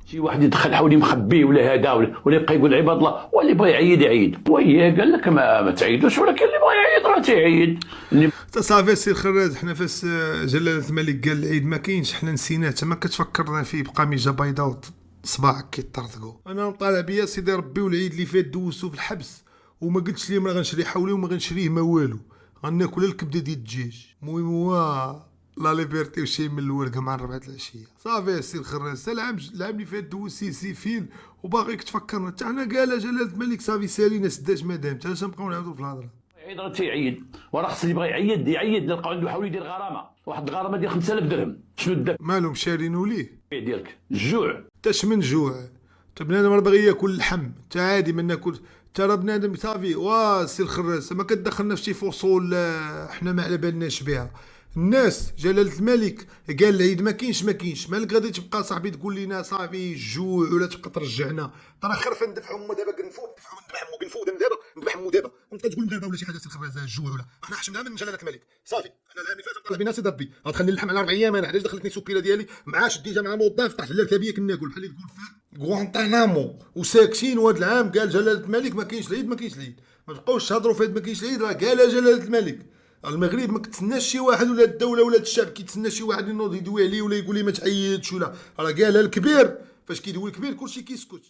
شي واحد يدخل حولي مخبيه ولا هذا ولا يبقى يقول عباد الله، واللي بغى يعيد يعيد، وهي قال لك ما تعيدوش، ولكن اللي بغى يعيد راه تيعيد. صافي سي الخراج، حنا فاس جلالة الملك قال العيد ما كاينش حنا نسيناه، تما كتفكرنا فيه بقميجه بيضاء وصباعك كيطرطقوا. انا طالع بيا سيدي ربي، والعيد اللي فات دوزتو في الحبس وما قلتش لي ما غنشري حولي وما غنشريه ما والو، غناكل الكبده ديال الدجاج. المهم هو لا ليبرتي وشي من الورقه مع 4 العشيه. صافي سي الخراج، العام اللي فات دوز سي فيل وباغيك تفكرنا حتى حنا. قال جلاله الملك صافي سالينا سداش مدام، حتى اش نبقاو نعاودو في الهضره. يعيد راه تيعيد، وراه خص اللي بغى يعيد يعيد، نلقاو عنده حاول يدير غرامه، واحد الغرامه ديال 5000 درهم. شنو الدافع مالهم شارينو ليه؟ ديالك؟ الجوع. تاش من جوع؟ تا بنادم راه باغي ياكل اللحم، تا عادي ما ناكل، تا راه بنادم صافي. وا سي الخراس ما كتدخلنا في شي فصول حنا ما على بالناش بها. الناس جلالة الملك قال العيد ما كاينش، مالك غادي تبقى صاحبي تقول لينا صافي الجوع ولا تبقى ترجعنا؟ ترى خرفه ندفعوا مو دابا قنفود، ندفعوا ندبح دابا ندبح مو دابا، تبقى تقول دابا ولا شي حاجه سي الخراس الجوع ولا احنا حشمنا من جلاله الملك. صافي انا العام اللي فات طلب بينا سي ربي غتخلي اللحم على 4 ايام، انا علاش دخلتني السكيله ديالي مع ديجا مع موظف طاحت على الكبيه كناكل بحال اللي تقول في غوانتانامو وساكتين. وهذا العام قال جلاله الملك ما كاينش العيد، ما تبقاوش تهضروا في ما كاينش العيد، راه قال جلاله الملك. المغرب ما كتسناش شي واحد ولا الدوله ولا الشعب كيتسنى شي واحد ينوض يدوي عليه ولا يقول لي ما تعيطش ولا، راه قالها الكبير، فاش كيدوي الكبير كلشي كيسكت.